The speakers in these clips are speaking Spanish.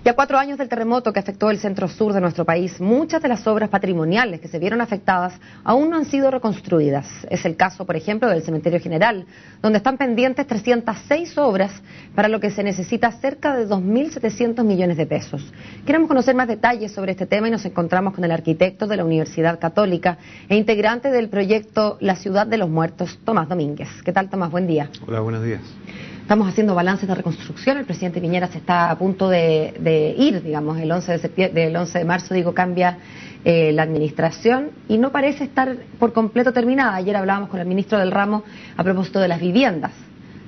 Y a 4 años del terremoto que afectó el centro-sur de nuestro país, muchas de las obras patrimoniales que se vieron afectadas aún no han sido reconstruidas. Es el caso, por ejemplo, del Cementerio General, donde están pendientes 306 obras, para lo que se necesita cerca de 2.700 millones de pesos. Queremos conocer más detalles sobre este tema y nos encontramos con el arquitecto de la Universidad Católica e integrante del proyecto La Ciudad de los Muertos, Tomás Domínguez. ¿Qué tal, Tomás? Buen día. Hola, buenos días. Estamos haciendo balances de reconstrucción. El presidente Piñera se está a punto de ir, digamos, el 11 de marzo, cambia la administración y no parece estar por completo terminada. Ayer hablábamos con el ministro del ramo a propósito de las viviendas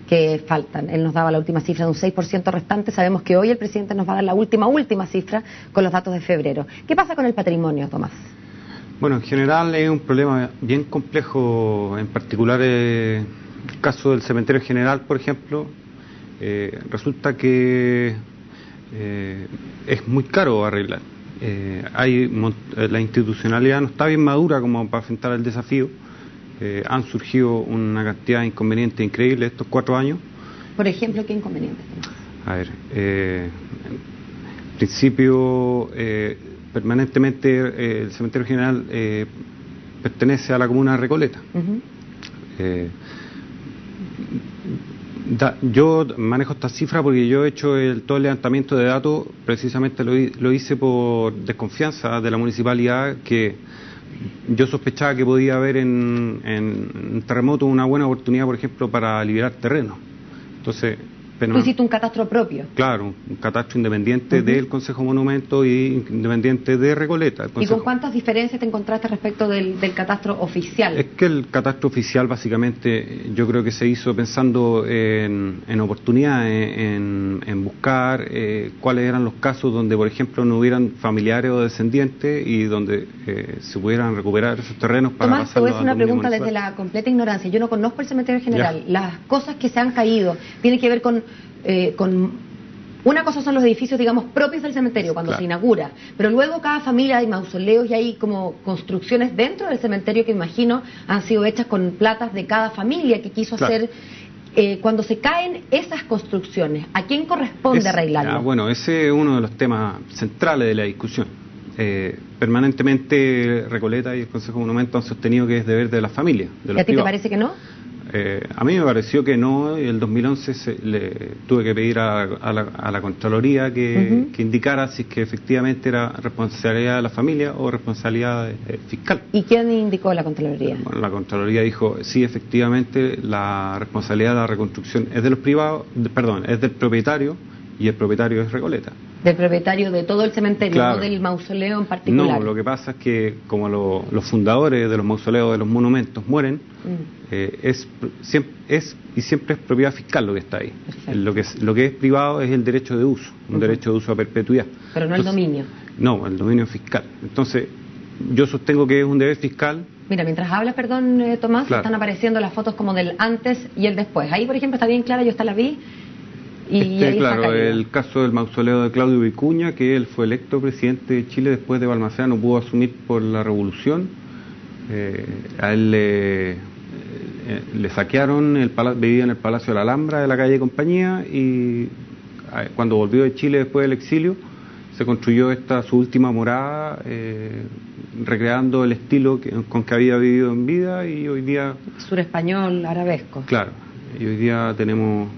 que faltan. Él nos daba la última cifra de un 6% restante. Sabemos que hoy el presidente nos va a dar la última cifra con los datos de febrero. ¿Qué pasa con el patrimonio, Tomás? Bueno, en general es un problema bien complejo, en particular el caso del Cementerio General, por ejemplo. Resulta que es muy caro arreglar. La institucionalidad no está bien madura como para enfrentar el desafío. Han surgido una cantidad de inconvenientes increíbles estos 4 años. Por ejemplo, ¿qué inconvenientes? A ver, en principio, permanentemente el Cementerio General pertenece a la comuna de Recoleta. Yo manejo esta cifra porque yo he hecho todo el levantamiento de datos, precisamente lo hice por desconfianza de la municipalidad, que yo sospechaba que podía haber en un terremoto una buena oportunidad, por ejemplo, para liberar terreno. Entonces, ¿tú hiciste un catastro propio? Claro, un catastro independiente del Consejo Monumento y independiente de Recoleta. ¿Y con cuántas diferencias te encontraste respecto del catastro oficial? Es que el catastro oficial básicamente yo creo que se hizo pensando en oportunidades, en buscar cuáles eran los casos donde, por ejemplo, no hubieran familiares o descendientes y donde se pudieran recuperar esos terrenos para Tomás, te voy a hacer una pregunta municipal. Desde la completa ignorancia. Yo no conozco el Cementerio General. Ya. Las cosas que se han caído tienen que ver con una cosa son los edificios, digamos, propios del cementerio cuando se inaugura, pero luego cada familia hay mausoleos y hay como construcciones dentro del cementerio que imagino han sido hechas con platas de cada familia que quiso hacer. Cuando se caen esas construcciones, ¿a quién corresponde arreglarlo? Bueno, ese es uno de los temas centrales de la discusión. Permanentemente Recoleta y el Consejo Monumento han sostenido que es deber de las familias. ¿Y a ti te parece que no? A mí me pareció que no. En el 2011 tuve que pedir a la Contraloría que indicara si es que efectivamente era responsabilidad de la familia o responsabilidad fiscal. ¿Y quién indicó la Contraloría? Bueno, la Contraloría dijo, sí, efectivamente, la responsabilidad de la reconstrucción es de los privados, es del propietario, y el propietario es Recoleta. Del propietario de todo el cementerio, claro. No del mausoleo en particular. No, lo que pasa es que como los fundadores de los mausoleos, de los monumentos, mueren, siempre es propiedad fiscal lo que está ahí. Lo que es privado es el derecho de uso, un derecho de uso a perpetuidad. Pero no el dominio. No, el dominio fiscal. Entonces, yo sostengo que es un deber fiscal. Mira, mientras hablas, perdón, Tomás, claro. Están apareciendo las fotos como del antes y el después. Ahí, por ejemplo, está bien clara, yo esta la vi. Claro, el caso del mausoleo de Claudio Vicuña, que él fue electo presidente de Chile después de Balmaceda, no pudo asumir por la revolución. A él le saquearon, vivía en el Palacio de la Alhambra de la calle Compañía, y cuando volvió de Chile después del exilio, se construyó su última morada, recreando el estilo con que había vivido en vida, y hoy día... Surespañol, arabesco. Claro. Y hoy día tenemos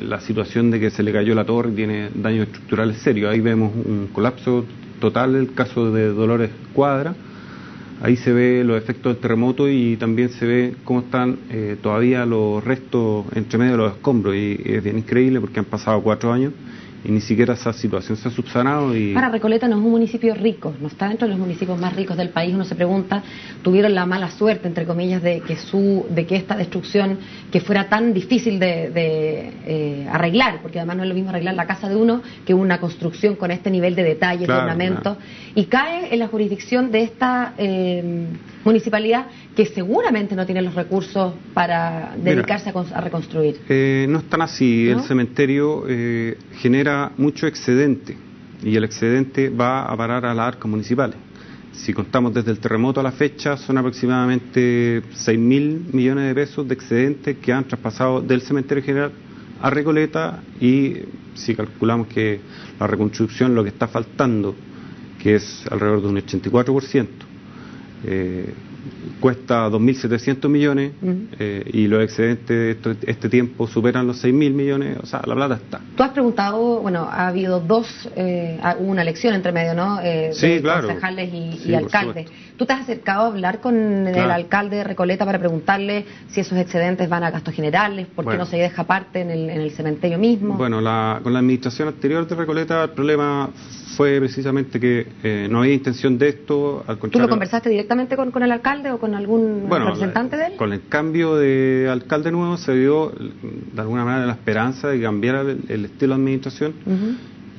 la situación de que se le cayó la torre y tiene daños estructurales serios. Ahí vemos un colapso total, el caso de Dolores Cuadra. Ahí se ve los efectos del terremoto y también se ve cómo están todavía los restos entre medio de los escombros. Y es bien increíble porque han pasado 4 años y ni siquiera esa situación se ha subsanado. Ahora, Recoleta no es un municipio rico, no está dentro de los municipios más ricos del país. Uno se pregunta, tuvieron la mala suerte, entre comillas, de que esta destrucción, que fuera tan difícil de arreglar, porque además no es lo mismo arreglar la casa de uno que una construcción con este nivel de detalle, de ornamento, y cae en la jurisdicción de esta municipalidad que seguramente no tiene los recursos para dedicarse a reconstruir. No es tan así. ¿No? El cementerio genera mucho excedente y el excedente va a parar a las arcas municipales. Si contamos desde el terremoto a la fecha, son aproximadamente 6.000 millones de pesos de excedente que han traspasado del Cementerio General a Recoleta, y si calculamos que la reconstrucción, lo que está faltando, que es alrededor de un 84%, cuesta 2.700 millones, y los excedentes de este tiempo superan los 6.000 millones, o sea, la plata está. Tú has preguntado, bueno, ha habido hubo una elección entre medio, ¿no? Sí, de claro. concejales y alcaldes. ¿Tú te has acercado a hablar con el alcalde de Recoleta para preguntarle si esos excedentes van a gastos generales, por qué no se deja parte en el cementerio mismo? Bueno, con la administración anterior de Recoleta el problema fue precisamente que no había intención de esto, al contrario. ¿Tú lo conversaste directamente con el alcalde o con algún representante de él? Con el cambio de alcalde nuevo se dio de alguna manera la esperanza de cambiar el estilo de administración,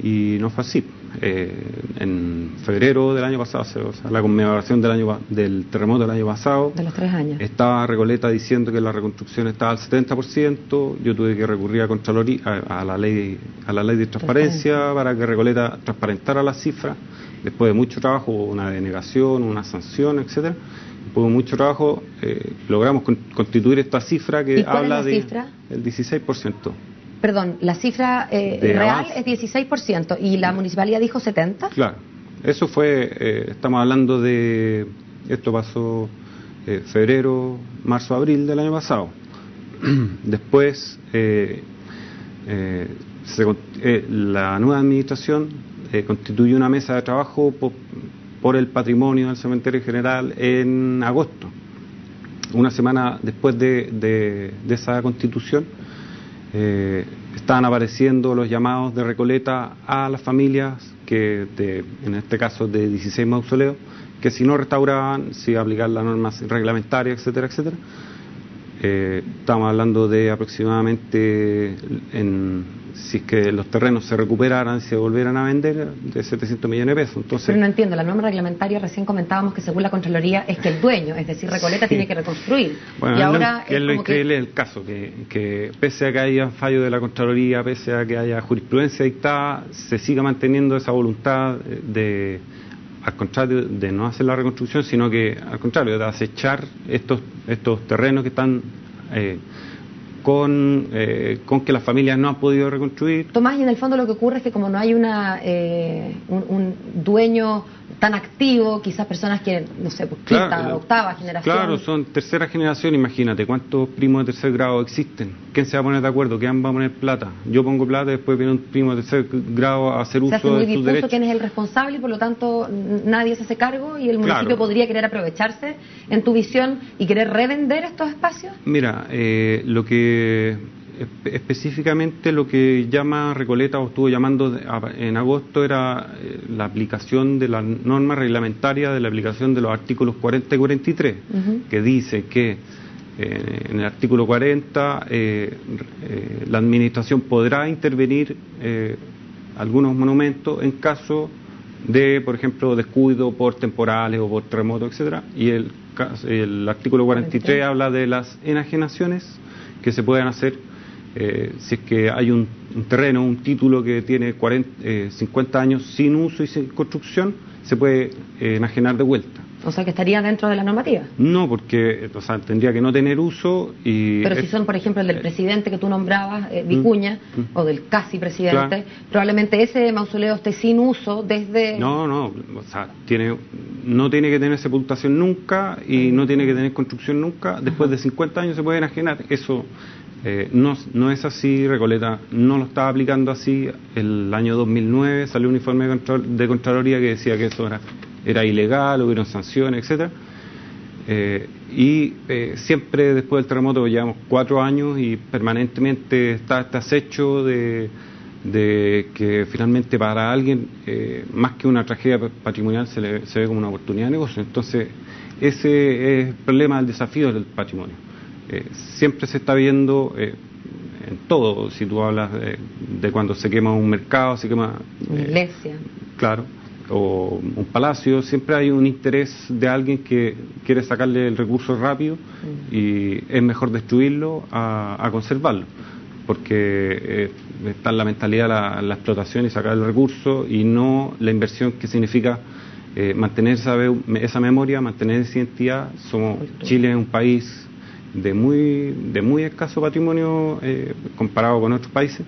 y no fue así. En febrero del año pasado, o sea, la conmemoración del terremoto del año pasado, de los 3 años, estaba Recoleta diciendo que la reconstrucción estaba al 70%. Yo tuve que recurrir a la ley de transparencia para que Recoleta transparentara las cifras. Después de mucho trabajo, una denegación, una sanción, etcétera. Después de mucho trabajo logramos constituir esta cifra que habla de el 16%. Perdón, la cifra real es 16% y la municipalidad dijo 70%. Claro, eso fue, estamos hablando de, esto pasó febrero, marzo, abril del año pasado. Después, la nueva administración constituyó una mesa de trabajo por el patrimonio del cementerio general en agosto. Una semana después de esa constitución, estaban apareciendo los llamados de Recoleta a las familias, en este caso de 16 mausoleos, que si no restauraban, si iba a aplicar las normas reglamentarias, etcétera, etcétera. Estamos hablando de aproximadamente, si es que los terrenos se recuperaran, se volvieran a vender, de 700 millones de pesos. Entonces, pero no entiendo, la norma reglamentaria, recién comentábamos que según la Contraloría es que el dueño, es decir, Recoleta, tiene que reconstruir. Bueno, y ahora es lo increíble del caso, que pese a que haya fallo de la Contraloría, pese a que haya jurisprudencia dictada, se siga manteniendo esa voluntad al contrario de no hacer la reconstrucción, sino que al contrario, de acechar estos terrenos que están con que las familias no han podido reconstruir. Tomás, y en el fondo lo que ocurre es que como no hay un dueño tan activo, quizás personas que, no sé, pues quinta, octava generación. Claro, son tercera generación, imagínate, ¿cuántos primos de tercer grado existen? ¿Quién se va a poner de acuerdo? ¿Quién va a poner plata? Yo pongo plata y después viene un primo de tercer grado a hacer uso de sus derechos. Se hace muy difuso quién es el responsable y por lo tanto nadie se hace cargo, y el municipio podría querer aprovecharse, en tu visión, y querer revender estos espacios. Mira, específicamente lo que llama Recoleta, o estuvo llamando en agosto, era la aplicación de la norma reglamentaria, de la aplicación de los artículos 40 y 43, que dice que en el artículo 40 la administración podrá intervenir algunos monumentos en caso de, por ejemplo, descuido por temporales o por terremotos, etcétera, y el artículo 43 habla de las enajenaciones que se pueden hacer si es que hay un terreno, un título que tiene 50 años sin uso y sin construcción, se puede enajenar de vuelta. O sea, que estaría dentro de la normativa. No, porque tendría que no tener uso. Pero si son, por ejemplo, el del presidente que tú nombrabas, Vicuña, o del casi presidente, probablemente ese mausoleo esté sin uso desde... No, o sea, no tiene que tener sepultación nunca y no tiene que tener construcción nunca. Después de 50 años se puede enajenar. Eso no es así. Recoleta no lo estaba aplicando así. El año 2009 salió un informe de Contraloría que decía que eso era ilegal, hubieron sanciones, etcétera. Siempre después del terremoto llevamos 4 años y permanentemente está este acecho de que finalmente para alguien más que una tragedia patrimonial se ve como una oportunidad de negocio. Entonces ese es el problema, el desafío del patrimonio. Siempre se está viendo en todo, si tú hablas de cuando se quema un mercado, se quema una iglesia, claro, o un palacio, siempre hay un interés de alguien que quiere sacarle el recurso rápido y es mejor destruirlo a conservarlo, porque está en la mentalidad la explotación y sacar el recurso y no la inversión que significa mantener esa memoria, mantener esa identidad. Chile es un país de muy escaso patrimonio comparado con otros países.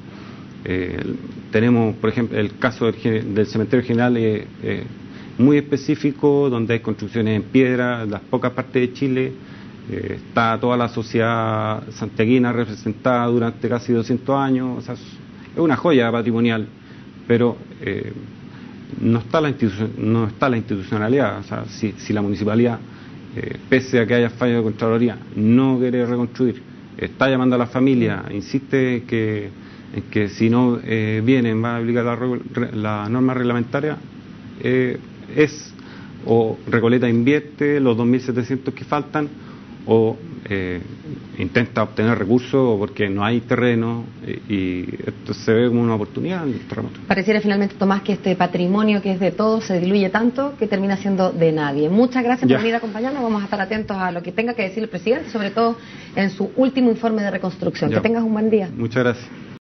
Tenemos, por ejemplo, el caso del cementerio general muy específico, donde hay construcciones en piedra, en las pocas partes de Chile. Está toda la sociedad santiaguina representada durante casi 200 años. O sea, es una joya patrimonial, pero no está la institucionalidad. O sea, si la municipalidad, pese a que haya fallo de Contraloría, no quiere reconstruir, está llamando a la familia, insiste en que si no vienen, va a aplicar la norma reglamentaria, o Recoleta invierte los 2.700 que faltan, o intenta obtener recursos, o porque no hay terreno, y esto se ve como una oportunidad en el terremoto. Pareciera finalmente, Tomás, que este patrimonio que es de todos se diluye tanto que termina siendo de nadie. Muchas gracias por venir a acompañarnos. Vamos a estar atentos a lo que tenga que decir el presidente, sobre todo en su último informe de reconstrucción. Que tengas un buen día. Muchas gracias.